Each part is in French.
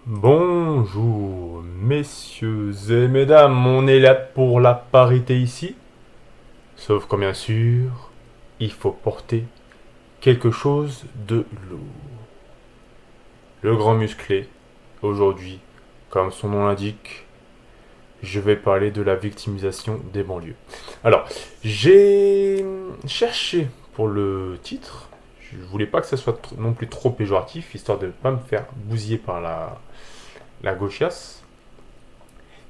Bonjour, messieurs et mesdames, on est là pour la parité ici. Sauf que bien sûr, il faut porter quelque chose de lourd. Le grand musclé, aujourd'hui, comme son nom l'indique, je vais parler de la victimisation des banlieues. Alors, j'ai cherché pour le titre. Je voulais pas que ça soit non plus trop péjoratif, histoire de ne pas me faire bousiller par la gauchiasse.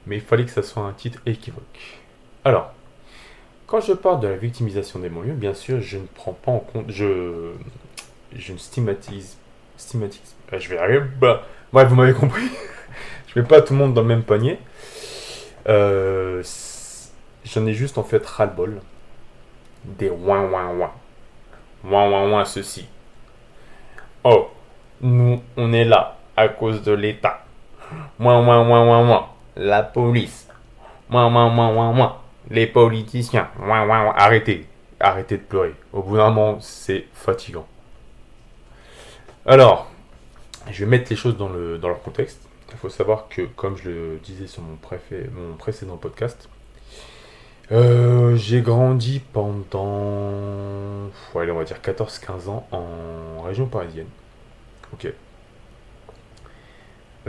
Mais il fallait que ça soit un titre équivoque. Alors, quand je parle de la victimisation des banlieues, bien sûr, je ne prends pas en compte, je ne je vais arriver, bref, vous m'avez compris. Je mets pas tout le monde dans le même panier. Euh, J'en ai juste en fait ras-le-bol des ouin ouin ouin, ouin ouin ouin ceci. Oh, nous, on est là à cause de l'État. Ouin ouin ouin ouin ouin, la police. Ouin ouin ouin ouin ouin, les politiciens. Ouin ouin ouin, arrêtez, arrêtez de pleurer. Au bout d'un moment, c'est fatigant. Alors, je vais mettre les choses dans leur contexte. Il faut savoir que, comme je le disais sur mon précédent podcast, j'ai grandi pendant, ouais, on va dire 14-15 ans en région parisienne. Ok.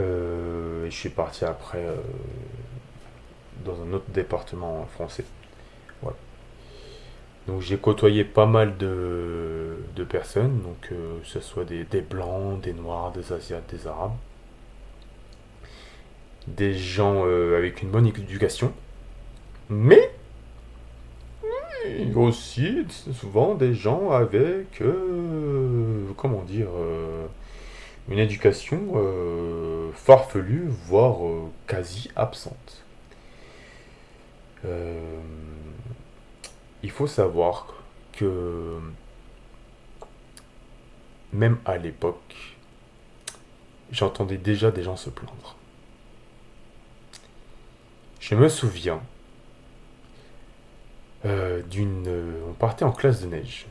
Et je suis parti après dans un autre département français. Voilà. Donc j'ai côtoyé pas mal de personnes, donc que ce soit des blancs, des noirs, des asiates, des arabes, des gens avec une bonne éducation, mais aussi souvent des gens avec, comment dire, une éducation farfelue, voire quasi absente. Euh, il faut savoir que même à l'époque, j'entendais déjà des gens se plaindre. Je me souviens on partait en classe de neige.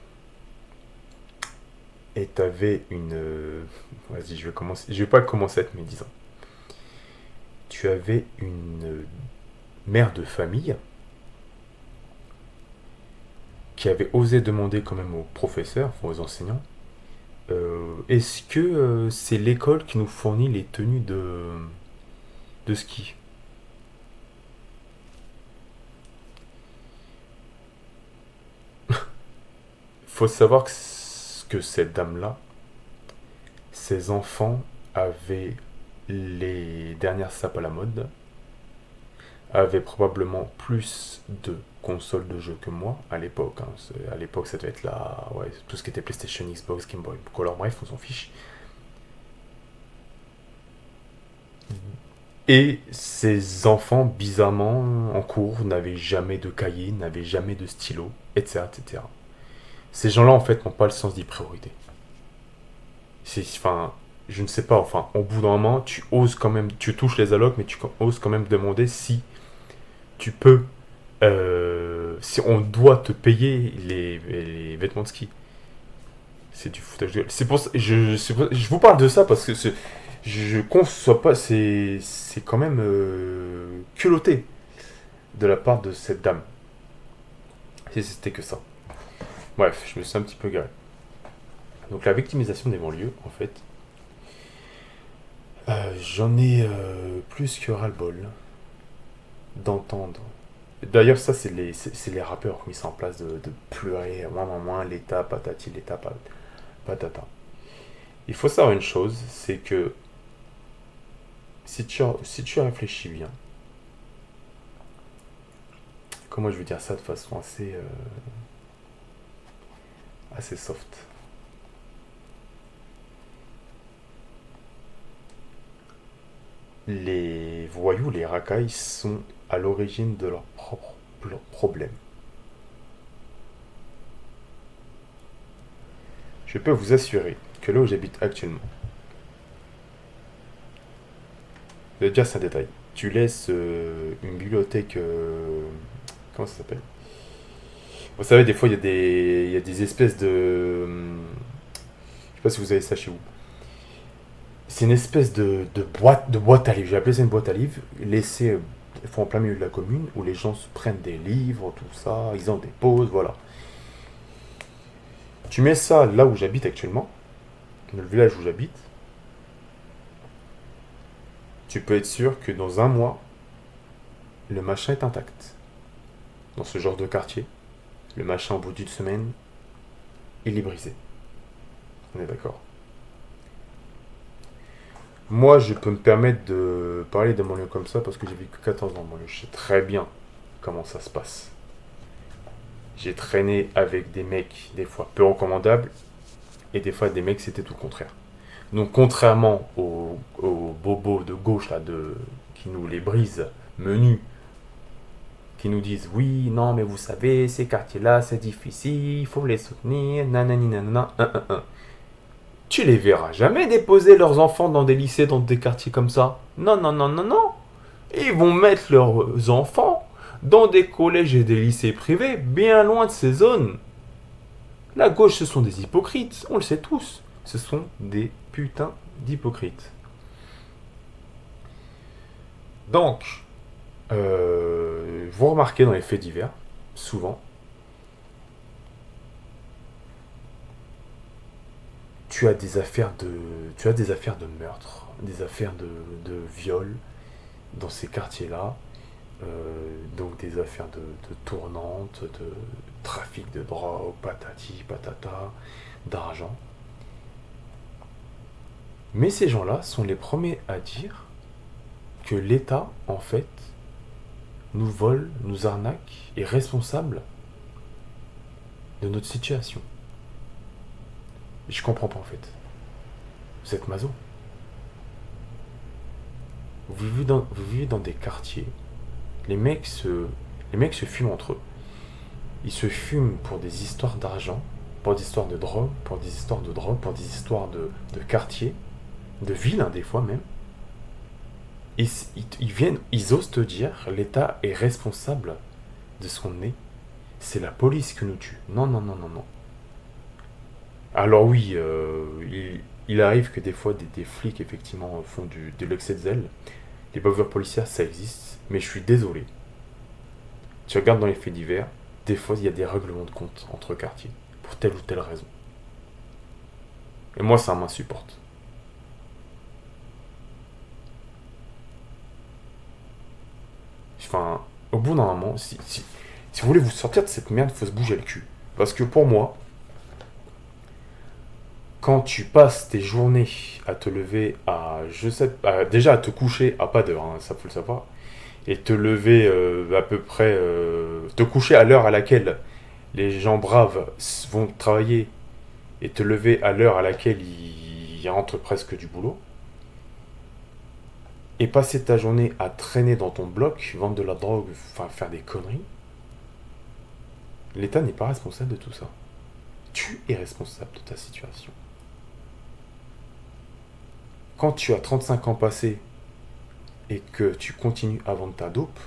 Et t'avais une. Vas-y, je vais commencer. Je vais pas commencer avec mes 10 ans. Tu avais une mère de famille qui avait osé demander quand même aux professeurs, enfin aux enseignants, est-ce que c'est l'école qui nous fournit les tenues de ski? Faut savoir que cette dame-là, ses enfants avaient les dernières sapes à la mode, avaient probablement plus de consoles de jeux que moi à l'époque. Hein. À l'époque, ça devait être ouais, tout ce qui était PlayStation, Xbox, Game Boy, Color, bref, on s'en fiche. Et ces enfants, bizarrement, en cours, n'avaient jamais de cahier, n'avaient jamais de stylo, etc., etc. Ces gens-là, en fait, n'ont pas le sens des priorités. Enfin, je ne sais pas, enfin, au bout d'un moment, tu oses quand même, tu touches les allocs, mais tu oses quand même demander si tu peux, si on doit te payer les vêtements de ski. C'est du foutage de gueule. C'est pour ça, je vous parle de ça parce que je conçois pas, c'est quand même culotté de la part de cette dame. Si c'était que ça. Bref, je me suis un petit peu garé. Donc la victimisation des banlieues, en fait, j'en ai plus que ras-le-bol d'entendre. D'ailleurs, ça, c'est les rappeurs qui ont mis ça en place de pleurer, moins, l'état, patati, l'état, patata. Il faut savoir une chose, c'est que si tu réfléchis bien, comment je veux dire ça de façon assez soft. Les voyous, les racailles sont à l'origine de leurs propres problèmes. Je peux vous assurer que là où j'habite actuellement, déjà c'est un détail, tu laisses une bibliothèque, comment ça s'appelle? Vous savez, des fois il y a des espèces de, je sais pas si vous avez ça chez vous. c'est une espèce de boîte à livres. J'ai appelé ça une boîte à livres, laissée en plein milieu de la commune, où les gens se prennent des livres, tout ça, ils en déposent, voilà. Tu mets ça là où j'habite actuellement, dans le village où j'habite, tu peux être sûr que dans un mois, le machin est intact. Dans ce genre de quartier, le machin au bout d'une semaine, il est brisé. On est d'accord. Moi, je peux me permettre de parler de mon lieu comme ça parce que j'ai vécu 14 ans. Moi, je sais très bien comment ça se passe. J'ai traîné avec des mecs, des fois peu recommandables, et des fois des mecs, c'était tout le contraire. Donc, contrairement aux bobos de gauche, là, qui nous les brisent, menus, qui nous disent oui, non, mais vous savez, ces quartiers-là, c'est difficile, il faut les soutenir, nanani, nanana, Tu les verras jamais déposer leurs enfants dans des lycées, dans des quartiers comme ça. Non, non, non, non, non. Ils vont mettre leurs enfants dans des collèges et des lycées privés, bien loin de ces zones. La gauche, ce sont des hypocrites, on le sait tous. Ce sont des putains d'hypocrites. Donc, vous remarquez dans les faits divers, souvent, tu as des affaires de meurtre, des affaires de viol dans ces quartiers-là, donc des affaires de tournantes, de trafic de drogue, patati, patata, d'argent. Mais ces gens-là sont les premiers à dire que l'État, en fait, nous vole, nous arnaque, est responsable de notre situation. Je comprends pas en fait. Vous êtes maso. Vous vivez dans des quartiers. Les mecs se fument entre eux. Ils se fument pour des histoires d'argent, pour des histoires de drogue, pour des histoires de drogue, pour des histoires de quartier, de ville, hein, des fois même. Ils osent te dire, l'État est responsable de ce qu'on est. C'est la police qui nous tue. Non, non, non, non, non. Alors oui, il arrive que des fois des flics effectivement font de l'excès de zèle. Les bavures policières, ça existe, mais je suis désolé. Tu regardes dans les faits divers, des fois il y a des règlements de compte entre quartiers, pour telle ou telle raison. Et moi ça m'insupporte. Enfin, au bout d'un moment, si vous voulez vous sortir de cette merde, il faut se bouger le cul. Parce que pour moi, quand tu passes tes journées à te lever déjà à te coucher à pas d'heure, hein, ça faut le savoir, et te lever à peu près, te coucher à l'heure à laquelle les gens braves vont travailler, et te lever à l'heure à laquelle ils rentrent presque du boulot, et passer ta journée à traîner dans ton bloc, vendre de la drogue, enfin faire des conneries, l'État n'est pas responsable de tout ça. Tu es responsable de ta situation. Quand tu as 35 ans passés et que tu continues à vendre ta dope,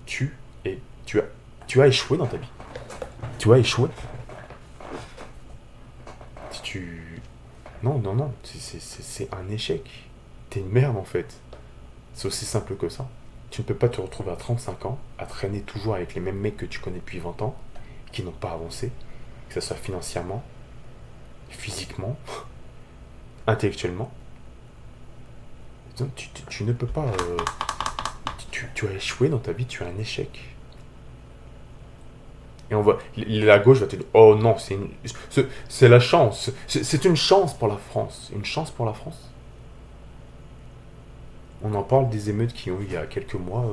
tu as échoué dans ta vie. Tu as échoué. Si tu... Non, non, non, c'est un échec. T'es une merde en fait. C'est aussi simple que ça. Tu ne peux pas te retrouver à 35 ans à traîner toujours avec les mêmes mecs que tu connais depuis 20 ans, qui n'ont pas avancé, que ce soit financièrement, physiquement, intellectuellement. Tu ne peux pas... tu as échoué dans ta vie, tu as un échec. Et la gauche va te dire, oh non, c'est la chance. C'est une chance pour la France. Une chance pour la France. On en parle des émeutes qui ont eu il y a quelques mois.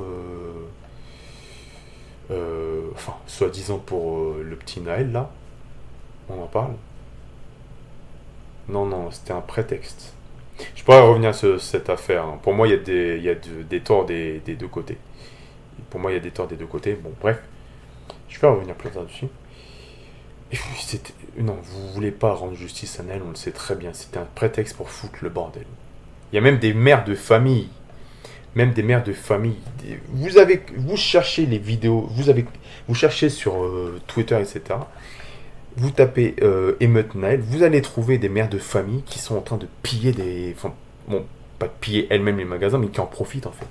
Enfin, soi-disant pour le petit Naël, là. On en parle. Non, non, c'était un prétexte. Je pourrais revenir sur cette affaire, hein. Pour moi, il y a des torts des deux côtés. Pour moi, il y a des torts des deux côtés. Bon, bref. Je vais revenir plus tard dessus. Non, vous voulez pas rendre justice à Naël, on le sait très bien. C'était un prétexte pour foutre le bordel. Il y a même des mères de famille. Même des mères de famille. Vous cherchez les vidéos, vous cherchez sur Twitter, etc. Vous tapez émeute Naël, vous allez trouver des mères de famille qui sont en train de piller bon, pas de piller elles-mêmes les magasins, mais qui en profitent en fait.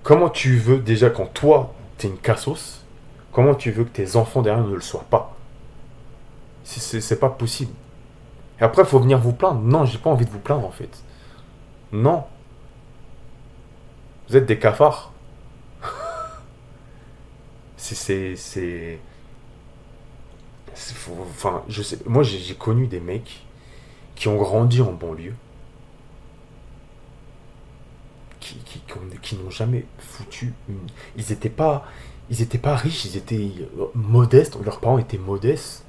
Comment tu veux, déjà, quand toi, t'es une cassos, comment tu veux que tes enfants derrière ne le soient pas? C'est pas possible. Et après, il faut venir vous plaindre. Non, j'ai pas envie de vous plaindre en fait. Non, vous êtes des cafards. C'est. Enfin, je sais. Moi, j'ai connu des mecs qui ont grandi en banlieue, qui n'ont jamais foutu une. Ils étaient pas riches, ils étaient modestes. Leurs parents étaient modestes.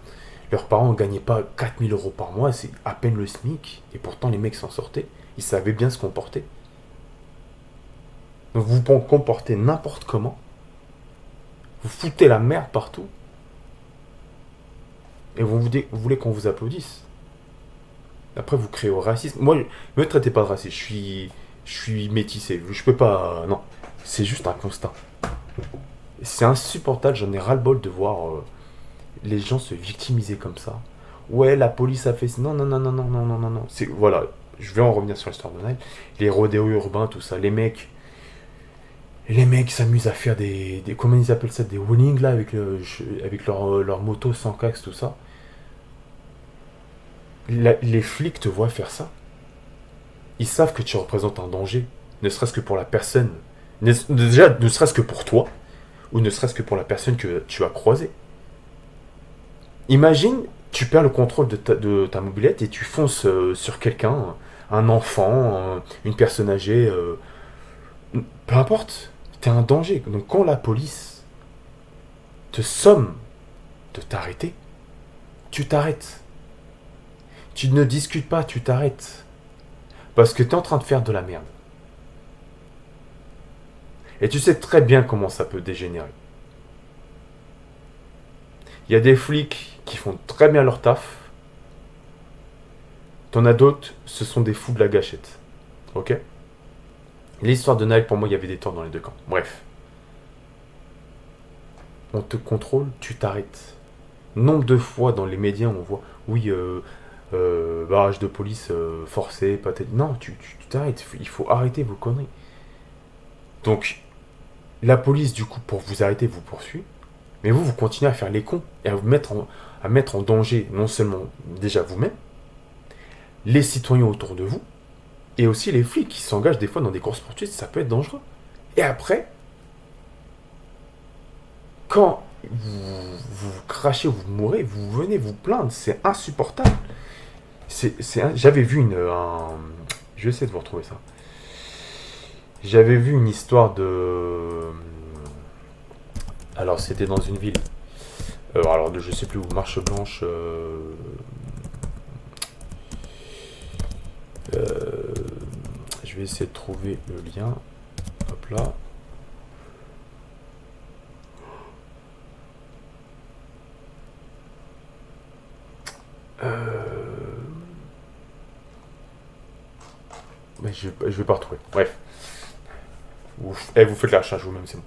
Leurs parents ne gagnaient pas 4 000 € par mois, c'est à peine le SMIC. Et pourtant, les mecs s'en sortaient. Ils savaient bien se comporter. Donc, vous vous comportez n'importe comment. Vous foutez la merde partout. Et vous voulez qu'on vous applaudisse. Après, vous créez au racisme. Moi, me traitez pas de raciste. Je suis métissé. Je peux pas. Non. C'est juste un constat. C'est insupportable. J'en ai ras-le-bol de voir les gens se victimiser comme ça. Ouais, la police a fait. Non, non, non, non, non, non, non, non, non. C'est voilà. Je vais en revenir sur l'histoire de Nile. Les rodéos urbains, tout ça. Les mecs s'amusent à faire comment ils appellent ça, des wheelings là avec leur moto sans casque, tout ça. Les flics te voient faire ça. Ils savent que tu représentes un danger, ne serait-ce que pour la personne, déjà ne serait-ce que pour toi, ou ne serait-ce que pour la personne que tu as croisée. Imagine, tu perds le contrôle de ta mobilette et tu fonces sur quelqu'un, un enfant, une personne âgée, peu importe, t'es un danger. Donc quand la police te somme de t'arrêter, tu t'arrêtes. Tu ne discutes pas, tu t'arrêtes. Parce que tu es en train de faire de la merde. Et tu sais très bien comment ça peut dégénérer. Il y a des flics qui font très bien leur taf. T'en as d'autres, ce sont des fous de la gâchette. Ok? L'histoire de Nike, pour moi, il y avait des torts dans les deux camps. Bref. On te contrôle, tu t'arrêtes. Nombre de fois dans les médias, on voit, oui, barrage de police forcé, peut-être. Non, tu t'arrêtes. Il faut arrêter vos conneries. Donc, la police, du coup, pour vous arrêter, vous poursuit. Mais vous continuez à faire les cons et à mettre en danger non seulement déjà vous-même, les citoyens autour de vous, et aussi les flics qui s'engagent des fois dans des courses-poursuites, ça peut être dangereux. Et après, quand vous crachez, vous mourrez, vous venez vous plaindre, c'est insupportable. J'avais vu je vais essayer de vous retrouver ça. J'avais vu une histoire de... Alors, c'était dans une ville. Alors, je sais plus où, Marche Blanche. Je vais essayer de trouver le lien. Hop là. Mais je vais pas retrouver. Bref. Vous faites la recherche vous-même, c'est bon.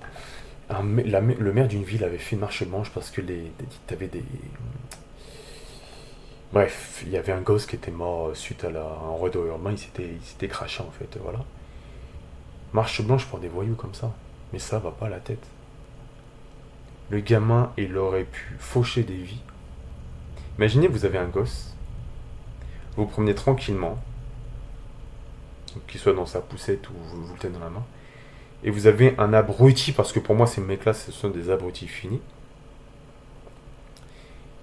Le maire d'une ville avait fait une marche blanche parce que t'avais des... Bref, il y avait un gosse qui était mort suite à un rodéo urbain, il s'était craché en fait, voilà. Marche blanche pour des voyous comme ça. Mais ça va pas à la tête. Le gamin, il aurait pu faucher des vies. Imaginez, vous avez un gosse, vous vous promenez tranquillement, qu'il soit dans sa poussette ou vous le tenez dans la main, et vous avez un abruti, parce que pour moi ces mecs-là, ce sont des abrutis finis,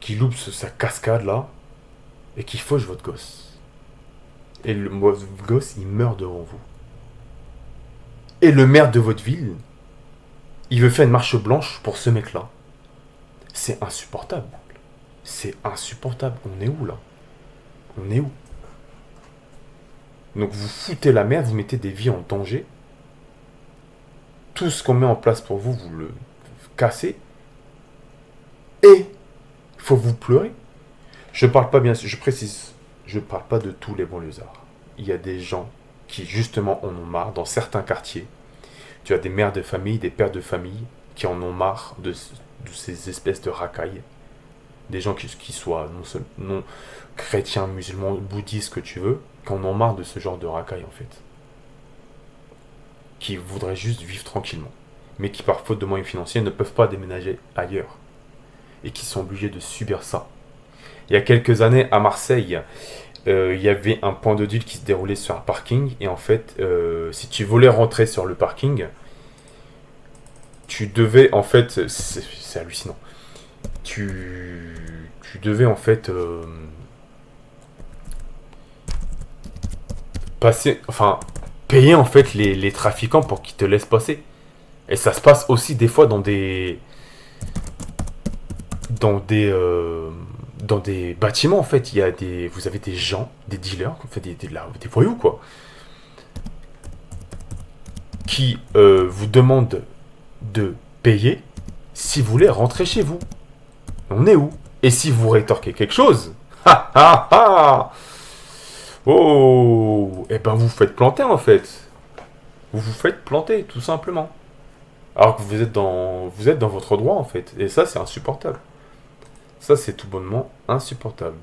qui loupe sa cascade là, et qui fauche votre gosse. Et votre gosse, il meurt devant vous. Et le maire de votre ville, il veut faire une marche blanche pour ce mec-là. C'est insupportable. C'est insupportable. On est où là? On est où? Donc vous foutez la merde, vous mettez des vies en danger. Tout ce qu'on met en place pour vous, vous le cassez. Et il faut vous pleurer. Je parle pas, bien sûr, je précise, je parle pas de tous les banlieusards. Il y a des gens qui justement en ont marre dans certains quartiers. Tu as des mères de famille, des pères de famille qui en ont marre de ces espèces de racailles. des gens qui soient non chrétiens, musulmans, bouddhistes, que tu veux, qui en ont marre de ce genre de racailles en fait. Qui voudraient juste vivre tranquillement. Mais qui par faute de moyens financiers ne peuvent pas déménager ailleurs. Et qui sont obligés de subir ça. Il y a quelques années à Marseille, il y avait un point de deal qui se déroulait sur un parking. Et en fait, si tu voulais rentrer sur le parking, tu devais en fait... C'est hallucinant. Tu devais en fait passer... Enfin, payer en fait les trafiquants pour qu'ils te laissent passer. Et ça se passe aussi des fois dans des dans des bâtiments en fait. Vous avez des gens, des dealers, en fait, des voyous quoi, qui vous demandent de payer si vous voulez rentrer chez vous. On est où? Et si vous rétorquez quelque chose, ha ha ha, oh, et ben vous faites planter en fait. Vous vous faites planter tout simplement. Alors que vous êtes dans votre droit en fait. Et ça c'est insupportable. Ça c'est tout bonnement insupportable.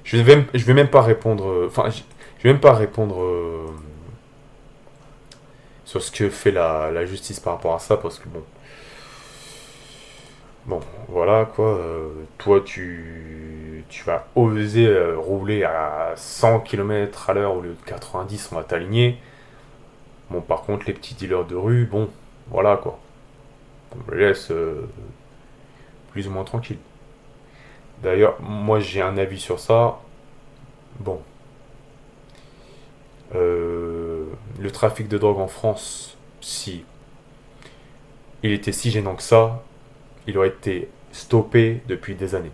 Je vais même pas répondre. Je vais même pas répondre sur ce que fait la justice par rapport à ça parce que bon, voilà quoi. Toi, tu vas oser rouler à 100 km à l'heure au lieu de 90, on va t'aligner. Bon, par contre, les petits dealers de rue, bon, voilà quoi. On me laisse plus ou moins tranquille. D'ailleurs, moi j'ai un avis sur ça. Bon, le trafic de drogue en France, si il était si gênant que ça, il aurait été stoppé depuis des années.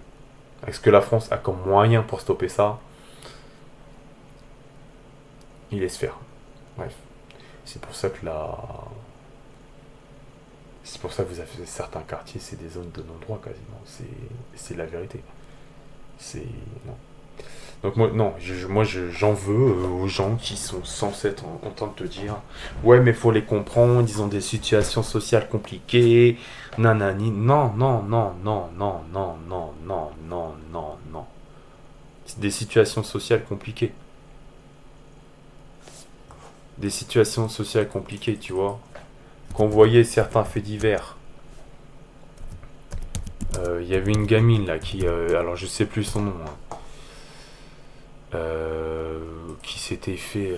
Est-ce que la France a comme moyen pour stopper ça? Il laisse faire. Bref. C'est pour ça que C'est pour ça que vous avez certains quartiers, c'est des zones de non-droit quasiment. C'est la vérité. C'est. Non. Donc moi, non, j'en veux aux gens qui sont censés être en train de te dire ouais, mais faut les comprendre, ils ont des situations sociales compliquées, nanani. Non, non, non, non, non, non, non, non, non, non, non. C'est des situations sociales compliquées. Des situations sociales compliquées, tu vois. Qu'on voyait certains faits divers. Il y avait une gamine là qui, alors je sais plus son nom, hein, qui s'était fait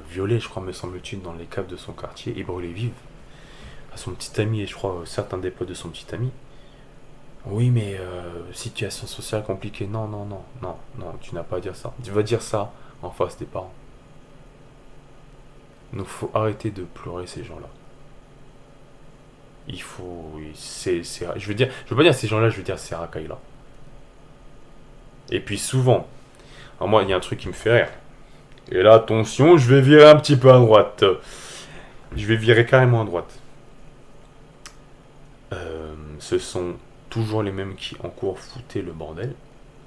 violer, je crois, me semble-t-il, dans les caves de son quartier et brûler vive. À son petit ami et je crois certains des potes de son petit ami. Oui, mais situation sociale compliquée. Non, non, non, non, non, tu n'as pas à dire ça. Tu vas dire ça en face des parents. Donc faut arrêter de pleurer ces gens-là. Il faut, je veux pas dire ces gens-là, je veux dire ces racailles-là. Et puis souvent, alors moi, il y a un truc qui me fait rire. Et là, attention, je vais virer un petit peu à droite. Je vais virer carrément à droite. Ce sont toujours les mêmes qui en cours foutaient le bordel.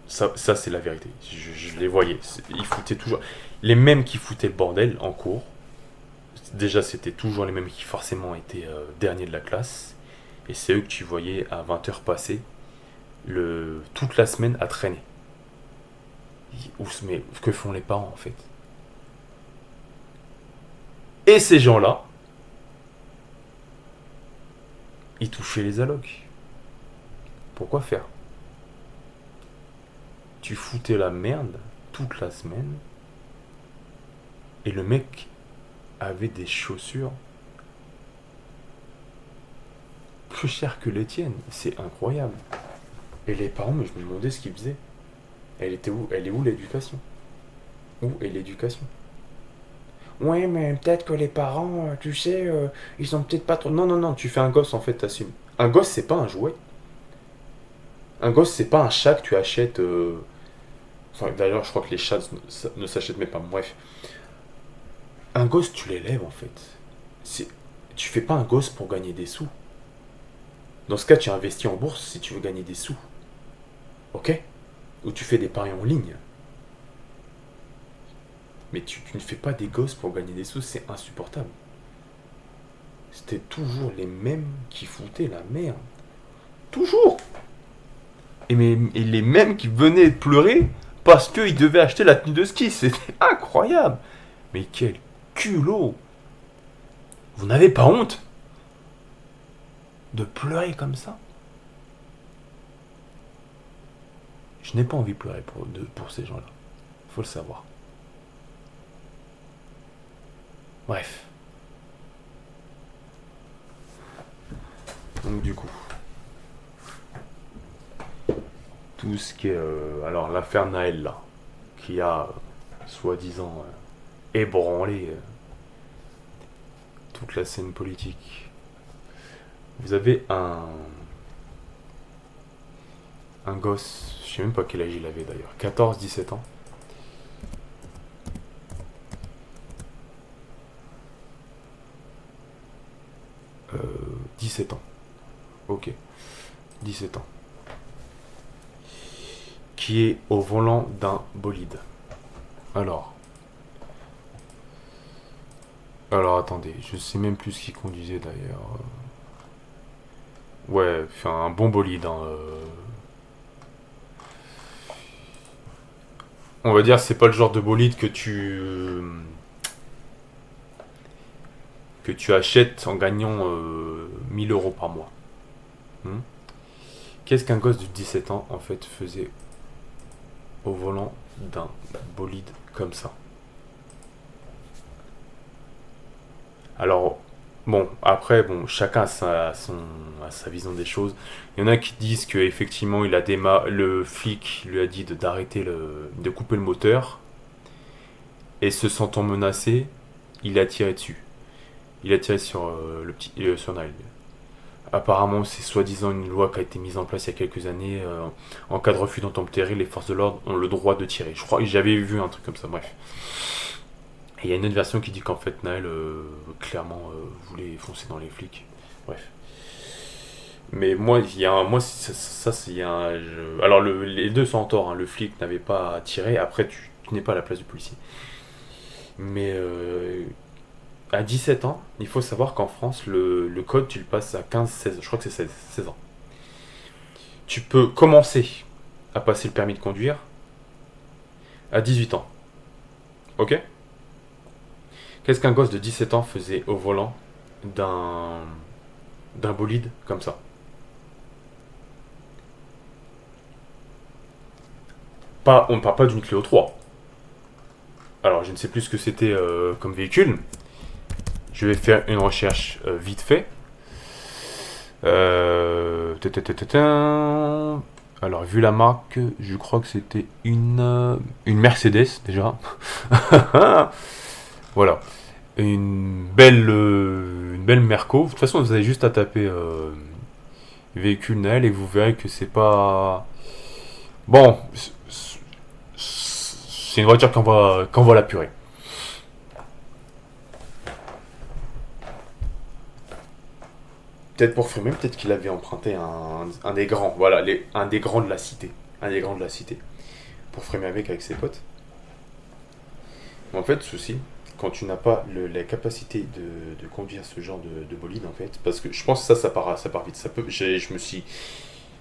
Ça c'est la vérité. Je les voyais. Ils foutaient toujours. Les mêmes qui foutaient le bordel en cours. Déjà, c'était toujours les mêmes qui forcément étaient derniers de la classe. Et c'est eux que tu voyais à 20 heures passer toute la semaine à traîner. Mais que font les parents en fait? Et ces gens-là, ils touchaient les allocs. Pourquoi faire? Tu foutais la merde toute la semaine et le mec avait des chaussures plus chères que les tiennes. C'est incroyable. Et les parents, mais je me demandais ce qu'ils faisaient. Elle était où? Elle est où l'éducation? Où est l'éducation? Ouais, mais peut-être que les parents, tu sais, ils sont peut-être pas trop. Non, non, non, tu fais un gosse en fait, t'assumes. Un gosse, c'est pas un jouet. Un gosse, c'est pas un chat que tu achètes. Enfin, d'ailleurs, je crois que les chats ne s'achètent même pas. Bref. Un gosse, tu l'élèves en fait. C'est... Tu fais pas un gosse pour gagner des sous. Dans ce cas, tu investis en bourse si tu veux gagner des sous. Ok? Ou tu fais des paris en ligne. Mais tu ne fais pas des gosses pour gagner des sous, c'est insupportable. C'était toujours les mêmes qui foutaient la merde. Toujours! Et les mêmes qui venaient de pleurer parce qu'ils devaient acheter la tenue de ski. C'était incroyable. Mais quel culot. Vous n'avez pas honte de pleurer comme ça? Je n'ai pas envie de pleurer pour ces gens-là. Faut le savoir. Bref. Donc du coup, tout ce qui est... alors l'affaire Naël là, qui a soi-disant ébranlé toute la scène politique. Vous avez un gosse, je sais même pas quel âge il avait d'ailleurs, 14-17 ans. 17 ans. Ok. 17 ans. Qui est au volant d'un bolide. Alors. Alors attendez, je sais même plus ce qu'il conduisait d'ailleurs. Ouais, enfin un bon bolide. Hein, On va dire c'est pas le genre de bolide que tu achètes en gagnant 1000 euros par mois. Hmm. Qu'est-ce qu'un gosse de 17 ans en fait faisait au volant d'un bolide comme ça? Alors, bon, après, bon, chacun a sa vision des choses. Il y en a qui disent que effectivement, le flic lui a dit d'arrêter de couper le moteur, et se sentant menacé, il a tiré dessus. Il a tiré sur sur Naël. Apparemment, c'est soi-disant une loi qui a été mise en place il y a quelques années. En cas de refus d'obtempérer, les forces de l'ordre ont le droit de tirer. Je crois que j'avais vu un truc comme ça, bref. Et il y a une autre version qui dit qu'en fait Naël clairement voulait foncer dans les flics. Bref. Mais moi, moi ça c'est alors les deux sont en tort. Hein. Le flic n'avait pas tiré. Après, tu n'es pas à la place du policier. Mais à 17 ans, il faut savoir qu'en France, le code, tu le passes à 15-16. Je crois que c'est 16 ans. Tu peux commencer à passer le permis de conduire à 18 ans. Ok? Qu'est-ce qu'un gosse de 17 ans faisait au volant d'un bolide comme ça? On ne parle pas d'une Clio 3. Alors, je ne sais plus ce que c'était comme véhicule. Je vais faire une recherche vite fait. Alors, vu la marque, je crois que c'était une Mercedes déjà. Voilà. Une belle Merco. De toute façon, vous avez juste à taper véhicule Naël et vous verrez que c'est pas. Bon, c'est une voiture qu'on voit la purée. Peut-être pour fumer, peut-être qu'il avait emprunté un des grands, voilà, un des grands de la cité. Un des grands de la cité. Pour frimer avec ses potes. Mais en fait, le souci, quand tu n'as pas la capacité de conduire ce genre de bolide, en fait, parce que je pense que ça part vite.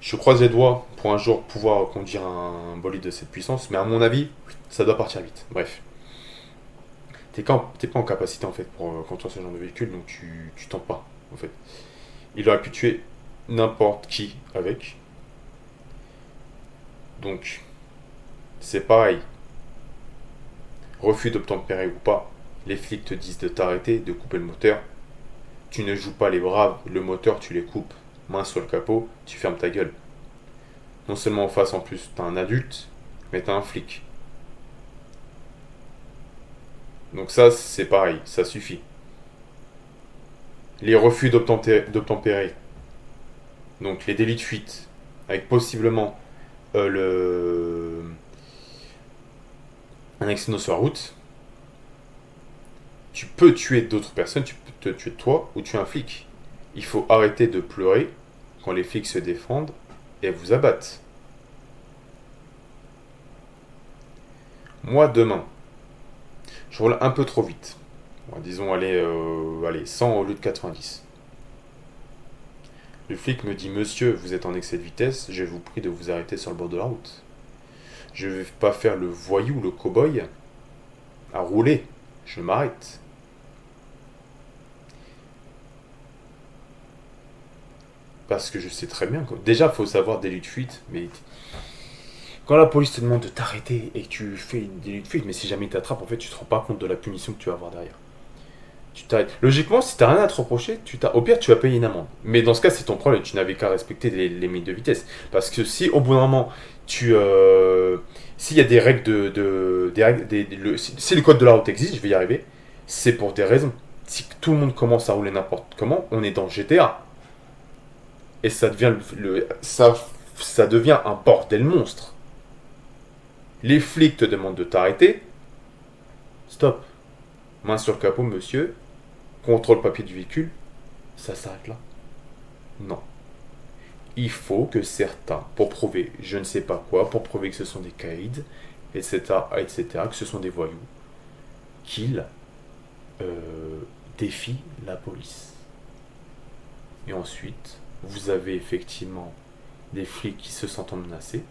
Je croise les doigts pour un jour pouvoir conduire un bolide de cette puissance, mais à mon avis, ça doit partir vite. Bref. T'es pas en capacité, en fait, pour conduire ce genre de véhicule, donc tu tentes pas, en fait. Il aurait pu tuer n'importe qui avec. Donc, c'est pareil. Refus d'obtempérer ou pas, les flics te disent de t'arrêter, de couper le moteur. Tu ne joues pas les braves, le moteur tu les coupes, main sur le capot, tu fermes ta gueule. Non seulement en face en plus t'as un adulte, mais t'as un flic. Donc ça c'est pareil, ça suffit. Les refus d'obtempérer, donc les délits de fuite, avec possiblement un accident sur la route, tu peux tuer d'autres personnes, tu peux te tuer toi ou tuer un flic. Il faut arrêter de pleurer quand les flics se défendent et vous abattent. Moi demain, je roule un peu trop vite. Bon, disons allez 100 au lieu de 90. Le flic me dit, monsieur, vous êtes en excès de vitesse, je vous prie de vous arrêter sur le bord de la route. Je vais pas faire le voyou, le cow-boy, à rouler. Je m'arrête. Parce que je sais très bien que... Déjà, il faut savoir délit de fuite, mais... Quand la police te demande de t'arrêter et que tu fais une délit de fuite, mais si jamais il t'attrape, en fait, tu te rends pas compte de la punition que tu vas avoir derrière. Tu t'arrêtes. Logiquement, si t'as rien à te reprocher, au pire, tu vas payer une amende. Mais dans ce cas, c'est ton problème. Tu n'avais qu'à respecter les limites de vitesse. Parce que si, au bout d'un moment, s'il y a des règles des règles, si le code de la route existe, je vais y arriver, c'est pour des raisons. Si tout le monde commence à rouler n'importe comment, on est dans GTA. Et ça devient, ça devient un bordel monstre. Les flics te demandent de t'arrêter. Stop. Main sur le capot, monsieur. Contrôle papier du véhicule. Ça s'arrête là. Non. Il faut que certains, pour prouver je ne sais pas quoi, pour prouver que ce sont des caïds, etc., etc., que ce sont des voyous, qu'ils défient la police. Et ensuite, vous avez effectivement des flics qui se sentent menacés.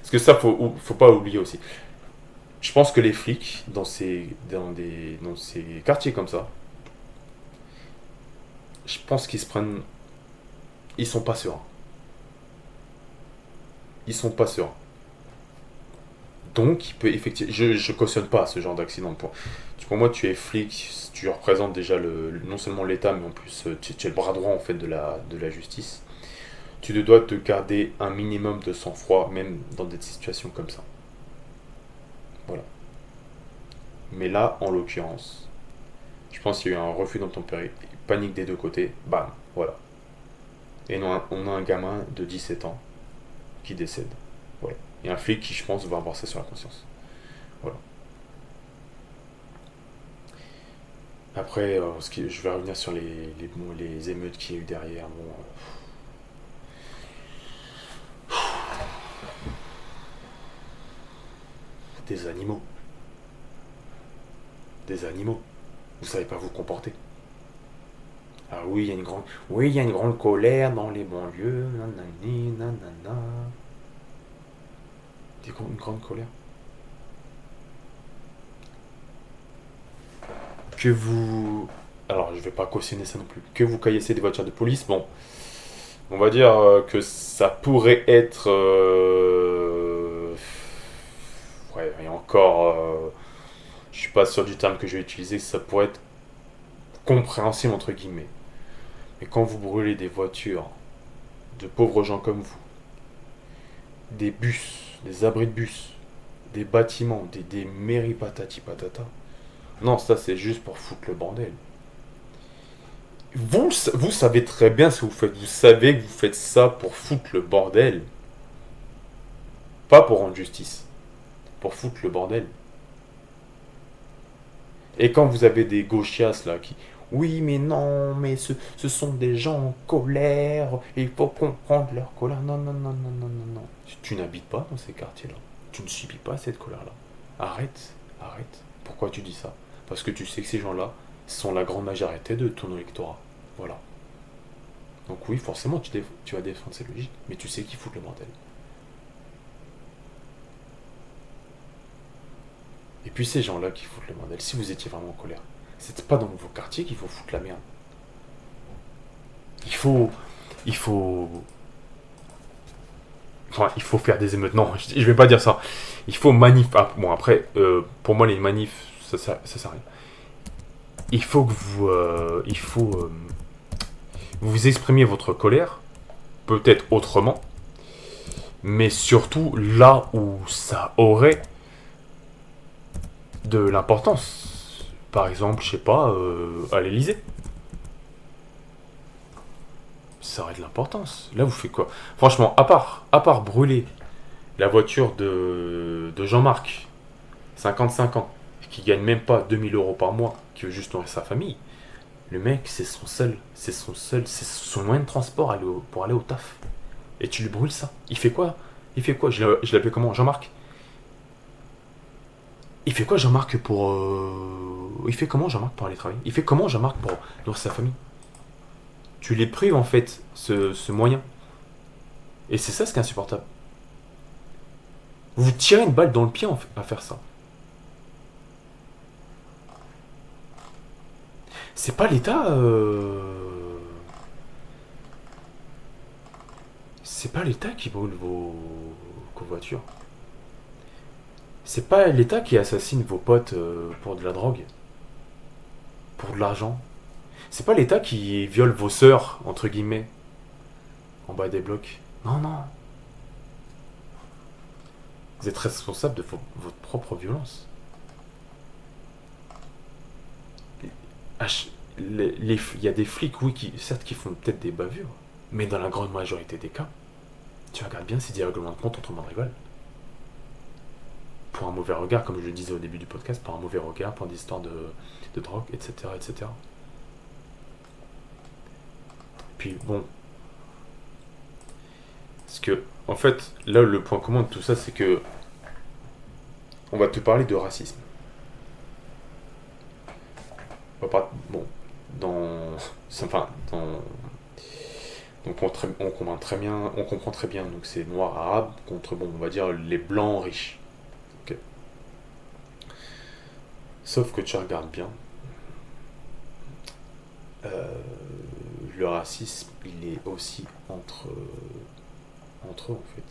Parce que ça, faut pas oublier aussi. Je pense que les flics, dans ces quartiers comme ça, je pense qu'ils se prennent... Ils sont pas sereins. Ils sont pas sereins. Donc, il peut effectivement... Je cautionne pas ce genre d'accident. Pour moi, tu es flic, tu représentes déjà non seulement l'État, mais en plus, tu es le bras droit en fait de la justice. Tu dois te garder un minimum de sang-froid, même dans des situations comme ça. Voilà. Mais là, en l'occurrence, je pense qu'il y a eu un refus d'obtempérer, panique des deux côtés, bam, voilà. Et on a un gamin de 17 ans qui décède. Voilà. Et un flic qui, je pense, va avoir ça sur la conscience. Voilà. Après, je vais revenir sur les émeutes qu'il y a eu derrière. Bon, des animaux. Des animaux. Vous savez pas vous comporter. Ah oui, il y a une grande colère dans les banlieues, nanani, nanana. Une grande colère. Que vous... Alors, je vais pas cautionner ça non plus. Que vous caillassez des voitures de police, bon, on va dire que ça pourrait être... Ouais, et encore... je suis pas sûr du terme que je vais utiliser, ça pourrait être compréhensible entre guillemets. Mais quand vous brûlez des voitures de pauvres gens comme vous, des bus, des abris de bus, des bâtiments, des mairies patati patata, non, ça c'est juste pour foutre le bordel. Vous savez très bien ce que vous faites. Vous savez que vous faites ça pour foutre le bordel. Pas pour rendre justice. Pour foutre le bordel. Et quand vous avez des gauchias là qui... Oui, mais non, mais ce sont des gens en colère. Il faut comprendre leur colère. Non, non, non, non, non, non, non. Tu n'habites pas dans ces quartiers-là. Tu ne subis pas cette colère-là. Arrête, arrête. Pourquoi tu dis ça? Parce que tu sais que ces gens-là sont la grande majorité de ton électorat. Voilà. Donc oui, forcément, tu vas défendre cette logique, mais tu sais qu'ils foutent le bordel. Et puis ces gens-là qui foutent le bordel, si vous étiez vraiment en colère, c'est pas dans vos quartiers qu'il faut foutre la merde. Il faut... Il faut... Enfin, il faut faire des émeutes. Non, je vais pas dire ça. Il faut bon, après, pour moi, les manifs, ça sert à rien. Il faut que vous... vous exprimiez votre colère, peut-être autrement, mais surtout là où ça aurait de l'importance. Par exemple, je sais pas, à l'Elysée. Ça aurait de l'importance. Là, vous faites quoi? Franchement, à part brûler la voiture de Jean-Marc, 55 ans, qui gagne même pas 2000 € par mois, qui veut juste nourrir sa famille, le mec, c'est son moyen de transport pour aller au taf. Et tu lui brûles ça. Il fait quoi? Je l'appelle comment? Jean-Marc? Il fait quoi Jean-Marc pour... Il fait comment Jean-Marc pour aller travailler? Il fait comment Jean-Marc pour nourrir sa famille? Tu les prives en fait, ce moyen. Et c'est ça ce qui est insupportable. Vous tirez une balle dans le pied à faire ça. C'est pas l'État. C'est pas l'État qui brûle vos covoitures. C'est pas l'État qui assassine vos potes pour de la drogue, pour de l'argent. C'est pas l'État qui viole vos sœurs, entre guillemets, en bas des blocs. Non, non. Vous êtes responsable de votre propre violence. Il y a des flics, oui, certes, qui font peut-être des bavures, mais dans la grande majorité des cas, tu regardes bien, c'est des règlements de compte entre mains de rival. Pour un mauvais regard, comme je le disais au début du podcast, pour un mauvais regard, pour des histoires de drogue, etc., etc. Puis bon, parce que, en fait, là, le point commun de tout ça, c'est que on va te parler de racisme. On va pas, bon, dans, enfin, donc on comprend très bien, donc c'est noir arabe contre, bon, on va dire les blancs riches. Ok. Sauf que tu regardes bien, euh, le racisme, il est aussi entre eux en fait.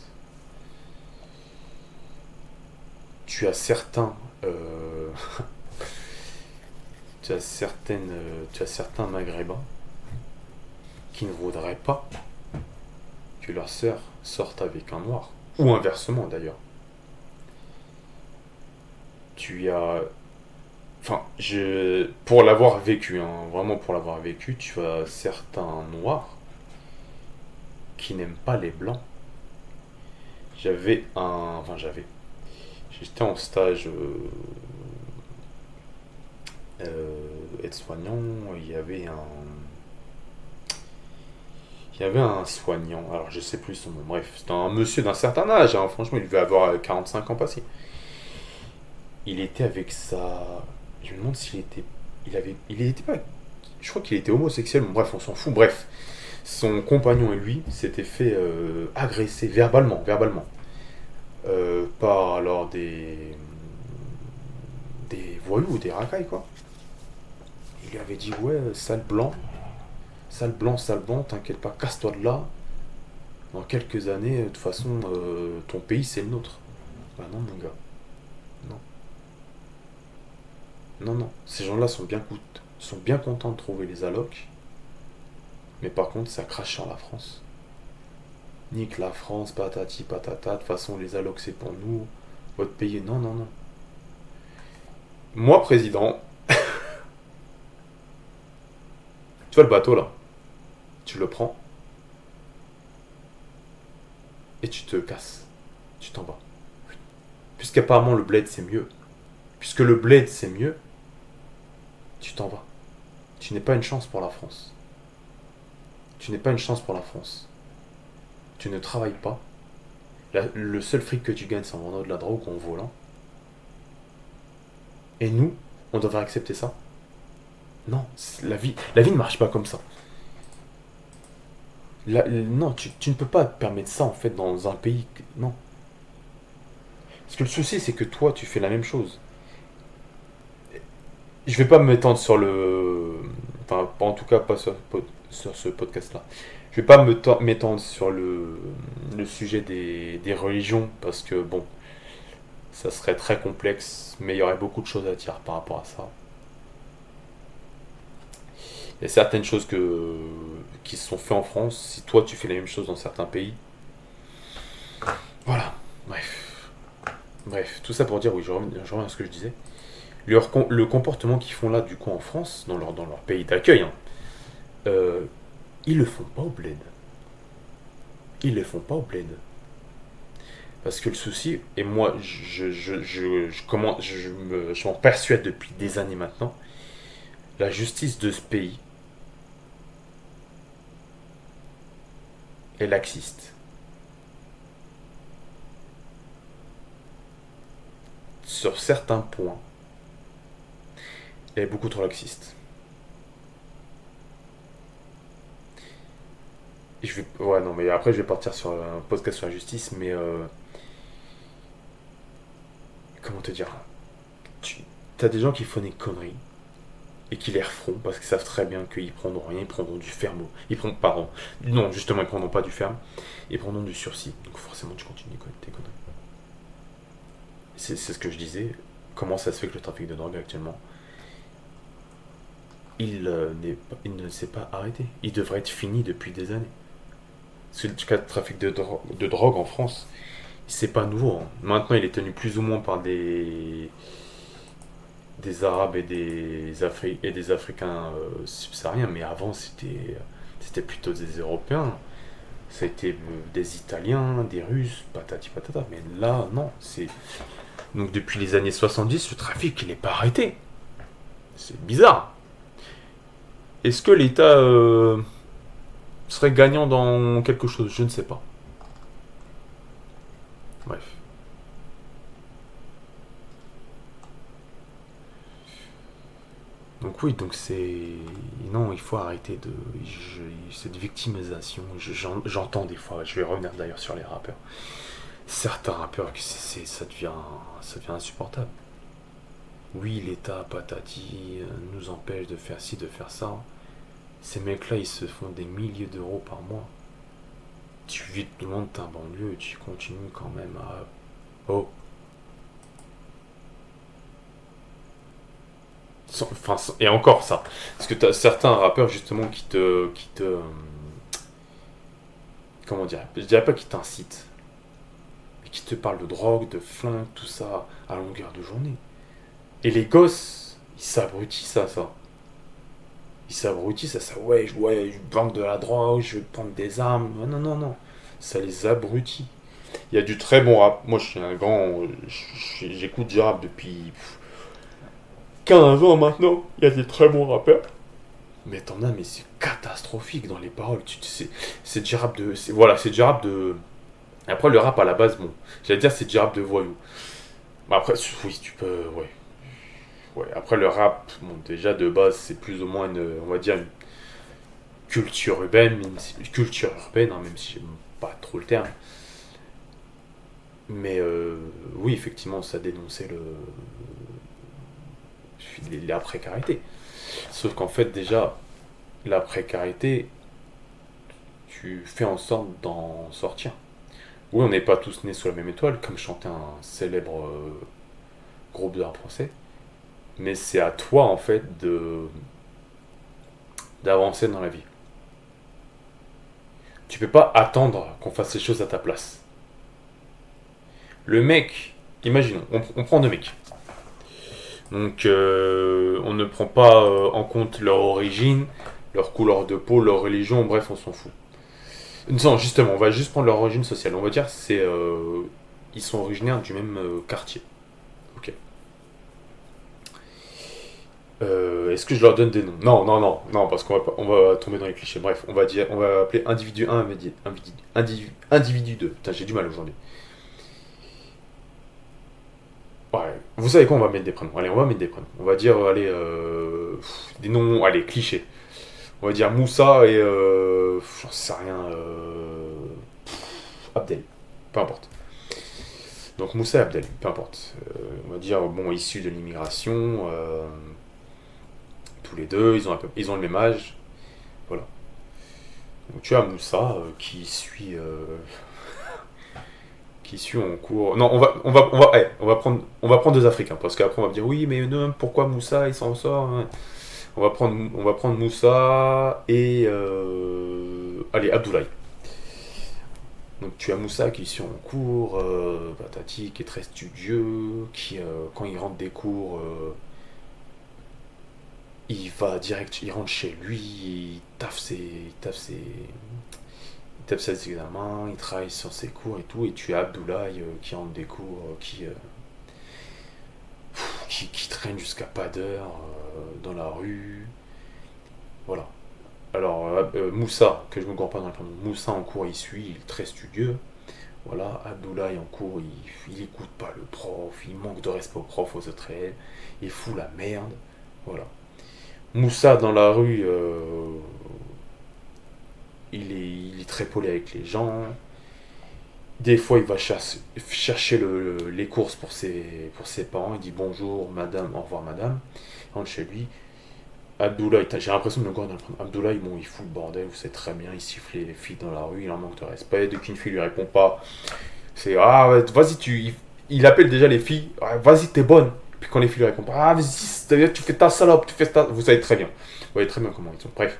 Tu as certains, euh, tu as certains maghrébins qui ne voudraient pas que leur sœur sorte avec un noir, ou inversement d'ailleurs. Tu as, enfin, pour l'avoir vécu, hein, vraiment pour l'avoir vécu, tu as certains noirs qui n'aiment pas les blancs. J'étais en stage aide-soignant, il y avait un soignant, alors je sais plus son nom, bref, c'était un monsieur d'un certain âge, hein, franchement il devait avoir 45 ans passés. Il était avec sa... Je me demande s'il était... Il était pas... Je crois qu'il était homosexuel, bon, bref, on s'en fout, bref. Son compagnon et lui s'étaient fait agresser verbalement, par alors des voyous, des racailles quoi. Il lui avait dit ouais, sale blanc, t'inquiète pas, casse-toi de là. Dans quelques années, de toute façon, ton pays c'est le nôtre. Bah non mon gars, non, non, non. Ces gens-là sont bien contents de trouver les allocs, mais par contre ça crache sur la France. Nique la France, patati patata, de toute façon les allocs c'est pour nous, votre pays, non, non, non. Moi président, tu vois le bateau là, tu le prends et tu te casses, tu t'en vas. Puisqu'apparemment le bled c'est mieux, puisque le bled c'est mieux, tu t'en vas. Tu n'es pas une chance pour la France. Tu n'es pas une chance pour la France. Tu ne travailles pas. Le seul fric que tu gagnes, c'est en vendant de la drogue ou en volant. Et nous, on devrait accepter ça. Non, la vie ne marche pas comme ça. Non, tu ne peux pas te permettre ça en fait dans un pays. Non. Parce que le souci, c'est que toi, tu fais la même chose. Je vais pas m'étendre sur le. Enfin, en tout cas, pas sur ce podcast-là. Je vais pas m'étendre sur le sujet des religions, parce que bon, ça serait très complexe, mais il y aurait beaucoup de choses à dire par rapport à ça. Il y a certaines choses qui se sont faites en France. Si toi, tu fais la même chose dans certains pays. Voilà, bref. Bref, tout ça pour dire, oui, je reviens à ce que je disais. Le comportement qu'ils font là, du coup, en France, dans leur pays d'accueil, hein, euh, ils le font pas au bled. Ils le font pas au bled. Parce que le souci, et moi, je m'en persuade depuis des années maintenant, la justice de ce pays est laxiste. Sur certains points, elle est beaucoup trop laxiste. Ouais, non, mais après, je vais partir sur un podcast sur la justice, mais comment te dire? Tu T'as des gens qui font des conneries et qui les refont parce qu'ils savent très bien qu'ils prendront rien, ils prendront du ferme. Ils prendront, pardon, non, justement, ils prendront pas du ferme, ils prendront du sursis. Donc forcément, tu continues tes conneries. C'est ce que je disais. Comment ça se fait que le trafic de drogue actuellement, il ne s'est pas arrêté. Il devrait être fini depuis des années. Parce que le cas de trafic de drogue en France, c'est pas nouveau, hein. Maintenant, il est tenu plus ou moins par des Arabes et des Africains subsahariens, mais avant, c'était plutôt des Européens. Ça a été des Italiens, des Russes, patati patata. Mais là, non. Donc, depuis les années 70, le trafic, il n'est pas arrêté. C'est bizarre. Est-ce que l'État serait gagnant dans quelque chose? Je ne sais pas. Bref. Donc oui, donc c'est... Non, il faut arrêter cette victimisation. J'entends des fois, je vais revenir d'ailleurs sur les rappeurs. Certains rappeurs, ça devient insupportable. Oui, l'État, patati, nous empêche de faire ci, de faire ça. Ces mecs-là, ils se font des milliers d'euros par mois. Tu vis tout le monde de ta banlieue, tu continues quand même à... Oh, enfin, et encore ça. Parce que t'as certains rappeurs justement comment dire, je dirais pas qui t'incitent, mais qui te parlent de drogue, de flingue, tout ça, à longueur de journée. Et les gosses, ils s'abrutissent à ça. Ils s'abrutissent à ça. Ouais, je vends de la drogue, je vais prendre des armes. Non, non, non, non. Ça les abrutit. Il y a du très bon rap. Moi, je suis un grand. J'écoute du rap depuis 15 ans maintenant. Il y a des très bons rappeurs. Mais t'en as, mais c'est catastrophique dans les paroles. C'est du rap de. Voilà, c'est du rap de. Après, le rap à la base, bon, j'allais dire c'est du rap de voyou. Mais après, oui, tu peux. Ouais. Ouais. Après, le rap, bon, déjà de base, c'est plus ou moins on va dire, une culture urbaine, culture urbaine, hein, même si j'aime pas trop le terme. Mais oui, effectivement, ça dénonçait la précarité. Sauf qu'en fait, déjà, la précarité, tu fais en sorte d'en sortir. Oui, on n'est pas tous nés sous la même étoile, comme chantait un célèbre groupe de rap français, mais c'est à toi en fait de d'avancer dans la vie. Tu peux pas attendre qu'on fasse les choses à ta place. Le mec, imaginons, on prend deux mecs. Donc on ne prend pas en compte leur origine, leur couleur de peau, leur religion, bref, on s'en fout. Non, justement, on va juste prendre leur origine sociale. On va dire c'est ils sont originaires du même quartier. Ok. Est-ce que je leur donne des noms? Non, non, non, non, parce on va tomber dans les clichés. Bref, on va appeler individu 1, individu 2. Putain, j'ai du mal aujourd'hui. Ouais, vous savez quoi, on va mettre des prénoms. Allez, on va mettre des prénoms. On va dire, allez, des noms, allez, clichés. On va dire Moussa et, j'en sais rien, Abdel. Peu importe. Donc Moussa et Abdel, peu importe. On va dire, bon, issus de l'immigration, tous les deux, ils ont le même âge. Voilà. Donc tu as Moussa qui suit en cours. Non, on va prendre deux Africains parce qu'après on va me dire oui, mais non, pourquoi Moussa il s'en sort, hein. On va prendre Moussa et allez Abdoulaye. Donc tu as Moussa qui suit en cours, patati, qui est très studieux, qui quand il rentre des cours, il va direct, il rentre chez lui, il tape ses examens, il travaille sur ses cours et tout, et tu as Abdoulaye qui rentre des cours, qui traîne jusqu'à pas d'heure dans la rue. Voilà. Alors, Moussa, que je me gourre pas dans le prénom, Moussa en cours il suit, il est très studieux. Voilà, Abdoulaye en cours il écoute pas le prof, il manque de respect au prof, aux autres élèves, il fout la merde. Voilà. Moussa dans la rue, il est très poli avec les gens. Des fois, il va chercher les courses pour ses parents. Il dit bonjour, madame, au revoir, madame. Il rentre chez lui. Abdoulaye, j'ai l'impression de me voir dans le prendre. Abdoulaye, bon, il fout le bordel, vous savez très bien, il siffle les filles dans la rue, il en manque de respect. Dès qu'une fille lui répond pas, c'est ah, ouais, vas-y, il appelle déjà les filles, ah, vas-y, t'es bonne. Puis quand les filles lui répondent pas, ah, vas-y, tu fais ta salope, tu fais ta. Vous savez très bien. Vous voyez très bien comment ils sont. Bref.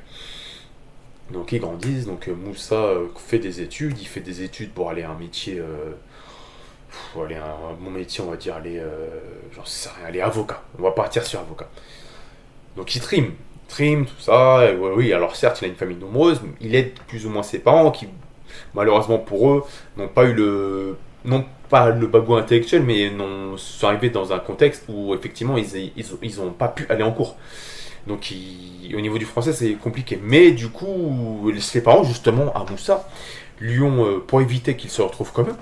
Donc ils grandissent, donc Moussa fait des études, il fait des études pour aller à un métier, aller à un bon métier, on va dire, j'en sais rien, aller avocat. On va partir sur avocat. Donc il trime, tout ça. Et ouais, oui, alors certes, il a une famille nombreuse, mais il aide plus ou moins ses parents qui, malheureusement pour eux, n'ont pas eu non pas le bagou intellectuel, mais sont arrivés dans un contexte où effectivement ils ont pas pu aller en cours. Donc au niveau du français, c'est compliqué. Mais du coup, ses parents, justement, à Moussa, lui ont, pour éviter qu'il se retrouve comme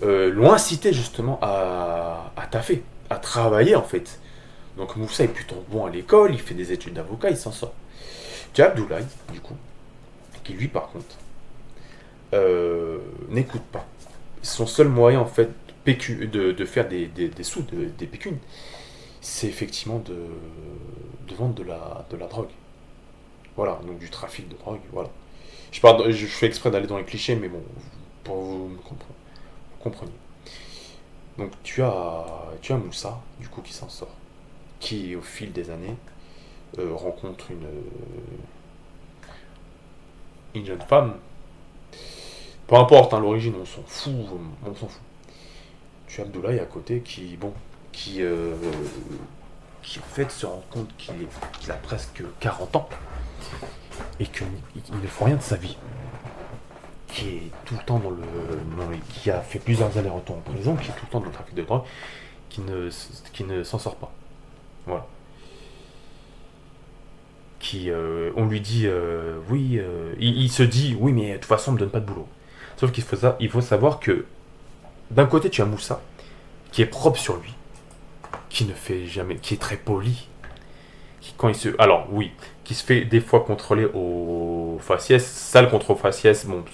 eux, l'ont incité justement à taffer, à travailler en fait. Donc Moussa est plutôt bon à l'école, il fait des études d'avocat, il s'en sort. Tu as Abdoulaye, du coup, qui lui par contre, n'écoute pas. Son seul moyen en fait de faire des sous, des pécunes, c'est effectivement de vendre de la drogue. Voilà, donc du trafic de drogue, voilà. Je fais exprès d'aller dans les clichés, mais bon, pour vous compreniez. Donc tu as Moussa, du coup, qui s'en sort, qui au fil des années rencontre une jeune femme. Peu importe hein, l'origine, on s'en fout, Tu as Abdoulaye à côté qui en fait se rend compte qu'il a presque 40 ans et qu'il ne fait rien de sa vie. Qui est tout le temps qui a fait plusieurs allers-retours en prison, qui est tout le temps dans le trafic de drogue, qui ne s'en sort pas. Voilà. On lui dit oui, il se dit oui, mais de toute façon, on me donne pas de boulot. Sauf il faut savoir que d'un côté, tu as Moussa, qui est propre sur lui, qui ne fait jamais, qui est très poli, alors oui, qui se fait des fois contrôler au faciès, sale contre au faciès, bon,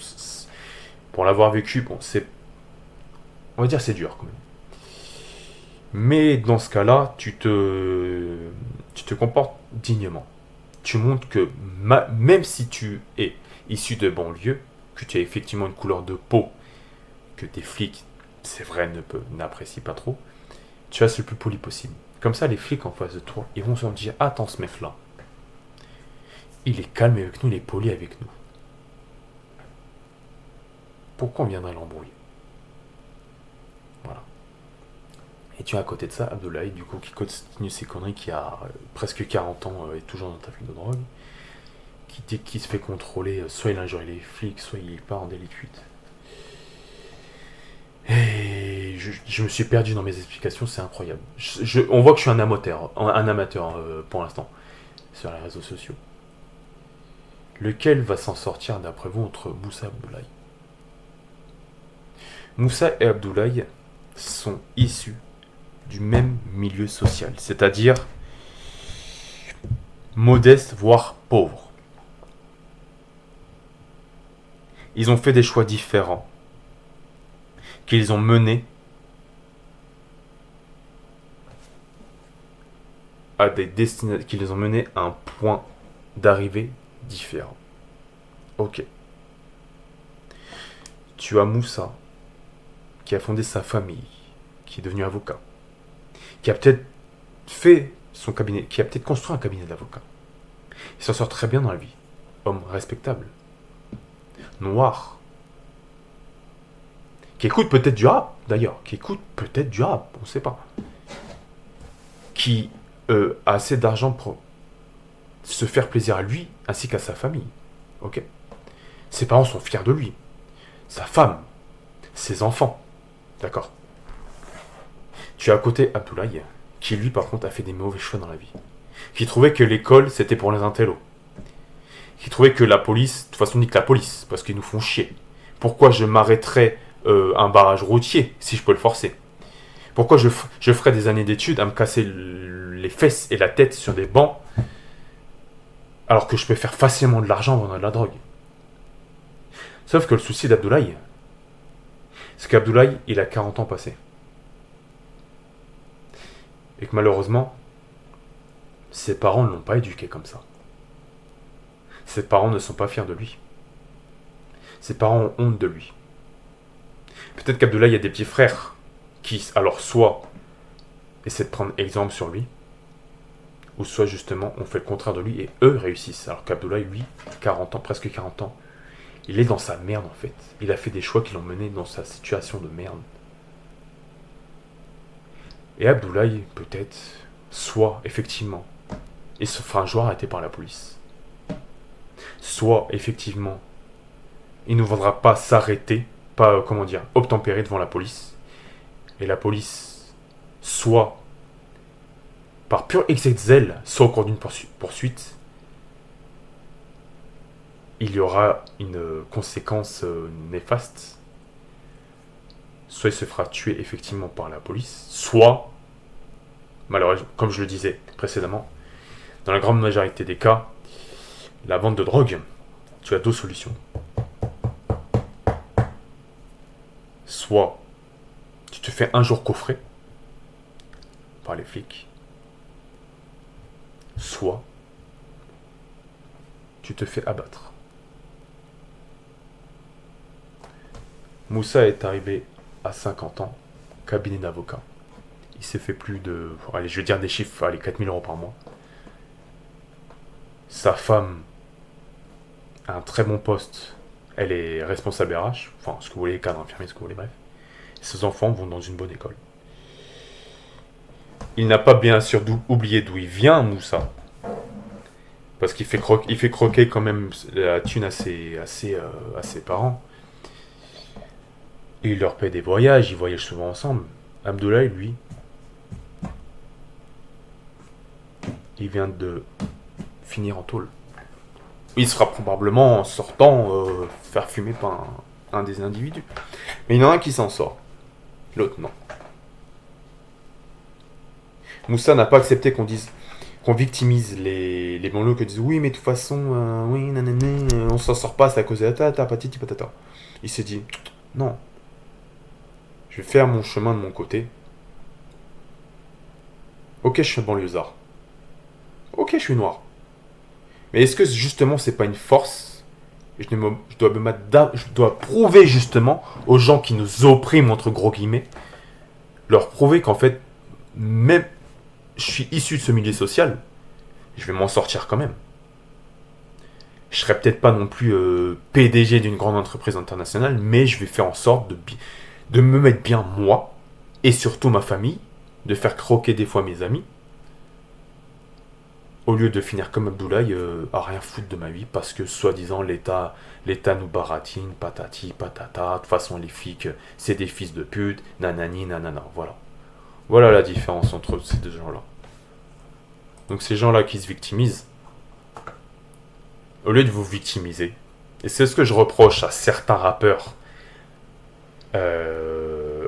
pour l'avoir vécu, bon, on va dire c'est dur quand même. Mais dans ce cas-là, tu te comportes dignement. Tu montres que même si tu es issu de banlieue, que tu as effectivement une couleur de peau que tes flics, c'est vrai, n'apprécient pas trop, tu restes le plus poli possible. Comme ça, les flics en face de toi, ils vont se dire, attends, ce mec-là, il est calme avec nous, il est poli avec nous. Pourquoi on viendrait l'embrouiller? Voilà. Et tu as à côté de ça Abdoulaye, du coup, qui continue ses conneries, qui a presque 40 ans et toujours dans le trafic de drogue, qui se fait contrôler, soit il injure les flics, soit il part en délit de fuite. Et je me suis perdu dans mes explications, c'est incroyable. On voit que je suis un amateur pour l'instant, sur les réseaux sociaux. Lequel va s'en sortir d'après vous entre Moussa et Abdoulaye? Moussa et Abdoulaye sont issus du même milieu social, c'est-à-dire modeste, voire pauvre. Ils ont fait des choix différents, qu'ils ont menés à qu'ils les ont menés à un point d'arrivée différent. Ok. Tu as Moussa, qui a fondé sa famille, qui est devenu avocat, qui a peut-être fait son cabinet, qui a peut-être construit un cabinet d'avocat. Il s'en sort très bien dans la vie. Homme respectable. Noir. Qui écoute peut-être du rap, d'ailleurs. On ne sait pas. Qui a assez d'argent pour se faire plaisir à lui, ainsi qu'à sa famille. Ok. Ses parents sont fiers de lui. Sa femme. Ses enfants. D'accord. Tu as à côté Abdoulaye, qui lui par contre a fait des mauvais choix dans la vie. Qui trouvait que l'école c'était pour les intellos. Qui trouvait que la police, de toute façon nique la police, parce qu'ils nous font chier. Pourquoi je m'arrêterais un barrage routier si je peux le forcer? Pourquoi je ferais des années d'études à me casser les fesses et la tête sur des bancs alors que je peux faire facilement de l'argent en vendant de la drogue? Sauf que le souci d'Abdoulaye, c'est qu'Abdoulaye, il a 40 ans passés. Et que malheureusement, ses parents ne l'ont pas éduqué comme ça. Ses parents ne sont pas fiers de lui. Ses parents ont honte de lui. Peut-être qu'Abdoulaye a des petits frères qui, alors, soit essaient de prendre exemple sur lui, ou soit justement on fait le contraire de lui et eux réussissent. Alors qu'Abdoulaye, lui, 40 ans, presque 40 ans, il est dans sa merde en fait. Il a fait des choix qui l'ont mené dans sa situation de merde. Et Abdoulaye, peut-être, soit effectivement, il se fera un jour arrêter par la police. Soit effectivement, il ne voudra pas s'arrêter, pas, obtempérer devant la police. Et la police, soit par pur excès de zèle, soit au cours d'une poursuite, il y aura une conséquence néfaste. Soit il se fera tuer effectivement par la police, soit, malheureusement, comme je le disais précédemment, dans la grande majorité des cas, la vente de drogue, tu as deux solutions. Soit tu te fais un jour coffrer par les flics, soit tu te fais abattre. Moussa est arrivé à 50 ans, cabinet d'avocat. Il s'est fait plus de, allez, je vais dire des chiffres, allez, 4 000 € par mois. Sa femme a un très bon poste. Elle est responsable RH, enfin, ce que vous voulez, cadre infirmier, ce que vous voulez, bref. Ses enfants vont dans une bonne école. Il n'a pas bien sûr oublié d'où il vient, Moussa. Parce qu'il fait, croquer quand même la thune à ses parents. Et il leur paie des voyages, ils voyagent souvent ensemble. Abdoulaye, lui, il vient de finir en tôle. Il sera probablement, en sortant, faire fumer par un des individus. Mais il y en a un qui s'en sort. L'autre, non. Moussa n'a pas accepté qu'on victimise les banlieues, qui disent oui, mais de toute façon, oui, nanana, on s'en sort pas, c'est à cause de la tata, patiti patata. Il s'est dit, non, je vais faire mon chemin de mon côté. Ok, je suis un banlieusard. Ok, je suis noir. Mais est-ce que justement c'est pas une force? Je dois prouver justement aux gens qui nous oppriment entre gros guillemets, leur prouver qu'en fait, même je suis issu de ce milieu social, je vais m'en sortir quand même. Je serai peut-être pas non plus PDG d'une grande entreprise internationale, mais je vais faire en sorte de me mettre bien moi, et surtout ma famille, de faire croquer des fois mes amis, au lieu de finir comme Abdoulaye à rien foutre de ma vie, parce que soi-disant l'État nous baratine, patati, patata, de toute façon les flics, c'est des fils de pute, nanani, nanana, voilà. Voilà la différence entre ces deux gens-là. Donc ces gens-là qui se victimisent, au lieu de vous victimiser, et c'est ce que je reproche à certains rappeurs,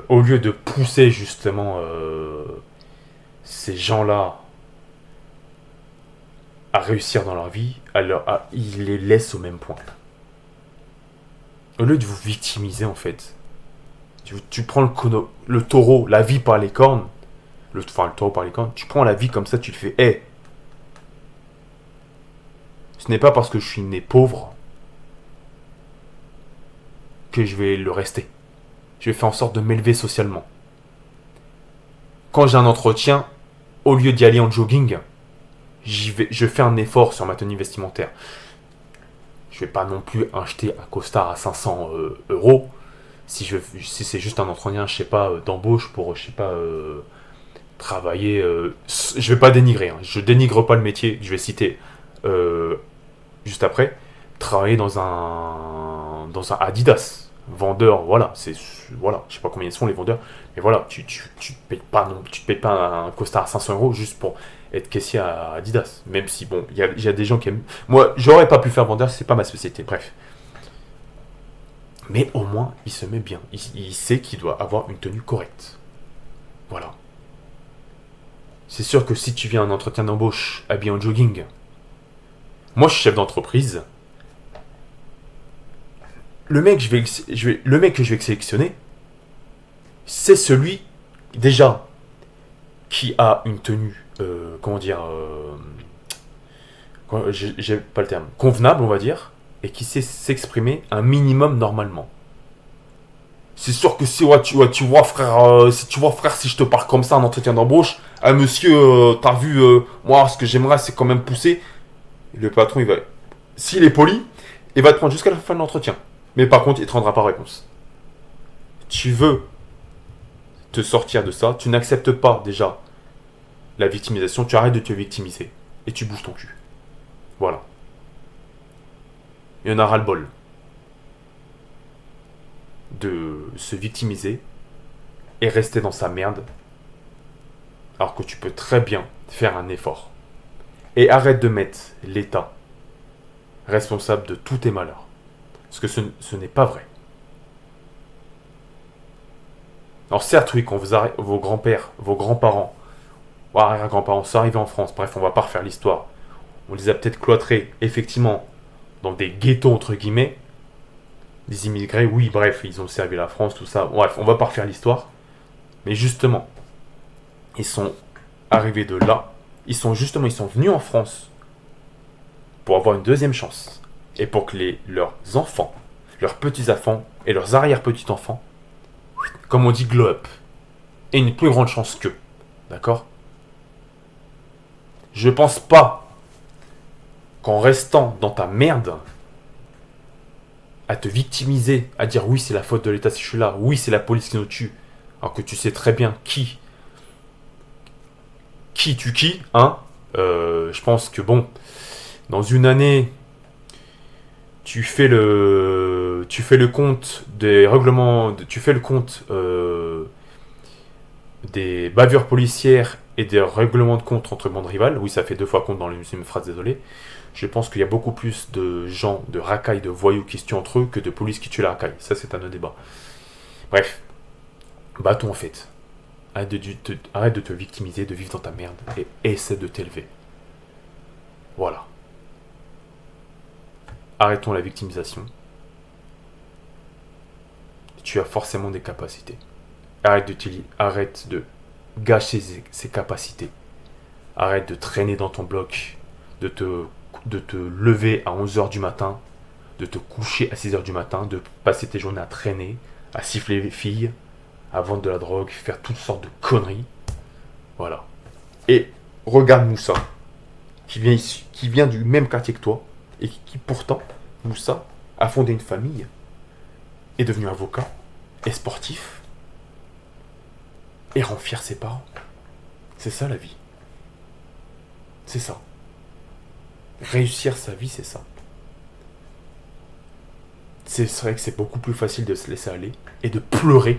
au lieu de pousser justement ces gens-là à réussir dans leur vie, ils les laissent au même point. Au lieu de vous victimiser en fait, tu prends le taureau, la vie par les cornes, le taureau par les cornes, tu prends la vie comme ça, tu le fais, hey, ce n'est pas parce que je suis né pauvre que je vais le rester. Je vais faire en sorte de m'élever socialement. Quand j'ai un entretien, au lieu d'y aller en jogging, je fais un effort sur ma tenue vestimentaire. Je vais pas non plus acheter un costard à 500 € si c'est juste un entretien, je sais pas, d'embauche pour, je sais pas, travailler. Je vais pas dénigrer, hein. Je dénigre pas le métier. Je vais citer juste après. Travailler dans un Adidas, vendeur, voilà, je sais pas combien ils sont les vendeurs, mais voilà, tu te payes pas un costard à 500 € juste pour être caissier à Adidas, même si bon, il y a des gens qui aiment. Moi, j'aurais pas pu faire vendeur, c'est pas ma spécialité, bref. Mais au moins, il se met bien, il sait qu'il doit avoir une tenue correcte. Voilà. C'est sûr que si tu viens à un entretien d'embauche habillé en jogging, moi je suis chef d'entreprise, le mec, le mec que je vais sélectionner, c'est celui, déjà, qui a une tenue, comment dire, j'ai pas le terme, convenable, on va dire, et qui sait s'exprimer un minimum normalement. C'est sûr que si tu vois frère, si je te parle comme ça en entretien d'embauche, ah monsieur, t'as vu, moi ce que j'aimerais c'est quand même pousser. Le patron il va, s'il est poli, il va te prendre jusqu'à la fin de l'entretien. Mais par contre il te rendra pas réponse. Tu veux te sortir de ça, tu n'acceptes pas déjà la victimisation, tu arrêtes de te victimiser et tu bouges ton cul. Voilà. Il y en a ras le bol de se victimiser et rester dans sa merde alors que tu peux très bien faire un effort. Et arrête de mettre l'État responsable de tous tes malheurs. Parce que ce n'est pas vrai. Alors certes, oui, quand vos grands-pères, vos grands-parents, ou arrière-grands-parents sont arrivés en France, bref, on va pas refaire l'histoire, on les a peut-être cloîtrés, effectivement, dans des ghettos, entre guillemets, des immigrés, oui, bref, ils ont servi la France, tout ça, bref, on va pas refaire l'histoire, mais justement, ils sont arrivés de là, ils sont venus en France pour avoir une deuxième chance, et pour que leurs enfants, leurs petits-enfants et leurs arrière-petits-enfants, comme on dit, glow up, aient une plus grande chance qu'eux. D'accord ? Je pense pas qu'en restant dans ta merde, à te victimiser, à dire oui c'est la faute de l'État si je suis là, oui c'est la police qui nous tue, alors que tu sais très bien qui tue qui, hein, je pense que bon, dans une année, tu fais le compte des règlements, tu fais le compte des bavures policières et des règlements de compte entre bandes rivales. Oui, ça fait 2 fois compte dans les même phrase, désolé. Je pense qu'il y a beaucoup plus de gens, de racailles, de voyous qui se tuent entre eux que de police qui tuent la racaille. Ça, c'est un autre débat. Bref, bâton en fait. Arrête de te victimiser, de vivre dans ta merde et essaie de t'élever. Voilà. Arrêtons la victimisation. Tu as forcément des capacités. Arrête de gâcher ses capacités. Arrête de traîner dans ton bloc, de te lever à 11h du matin, de te coucher à 6h du matin, de passer tes journées à traîner, à siffler les filles, à vendre de la drogue, faire toutes sortes de conneries. Voilà. Et regarde Moussa, qui vient du même quartier que toi, et qui pourtant, Moussa, a fondé une famille, est devenu avocat, est sportif, et rend fier ses parents. C'est ça la vie. C'est ça. Réussir sa vie, c'est ça. C'est vrai que c'est beaucoup plus facile de se laisser aller et de pleurer.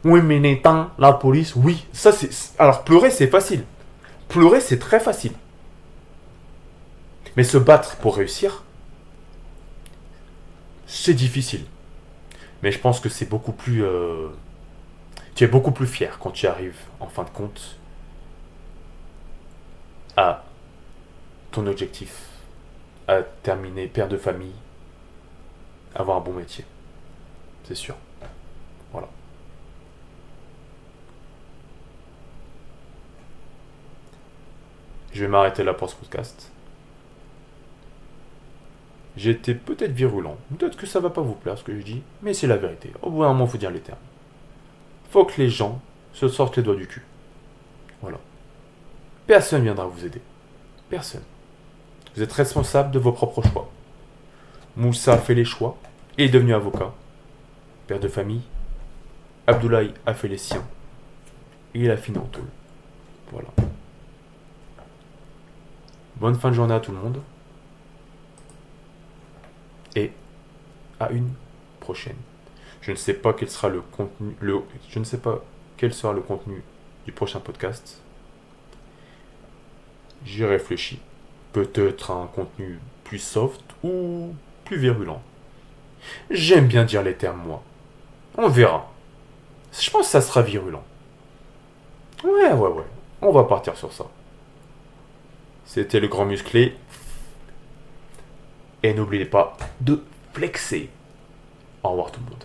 Oui, mais n'étant la police, oui. Ça, c'est. Alors, pleurer, c'est facile. Pleurer, c'est très facile. Mais se battre pour réussir, c'est difficile. Mais je pense que c'est beaucoup plus. Tu es beaucoup plus fier quand tu arrives, en fin de compte, à ton objectif, à terminer père de famille, avoir un bon métier. C'est sûr. Voilà. Je vais m'arrêter là pour ce podcast. J'ai été peut-être virulent. Peut-être que ça va pas vous plaire ce que je dis, mais c'est la vérité. Au bout d'un moment, il faut dire les termes. Faut que les gens se sortent les doigts du cul. Voilà. Personne viendra vous aider. Personne. Vous êtes responsable de vos propres choix. Moussa a fait les choix et est devenu avocat. Père de famille. Abdoulaye a fait les siens. Et il a fini en tôle. Voilà. Bonne fin de journée à tout le monde. Et à une prochaine. Je ne sais pas quel sera le contenu. Je ne sais pas quel sera le contenu du prochain podcast. J'y réfléchis. Peut-être un contenu plus soft ou plus virulent. J'aime bien dire les termes, moi. On verra. Je pense que ça sera virulent. Ouais. On va partir sur ça. C'était le grand musclé. Et n'oubliez pas de flexer. Au revoir tout le monde.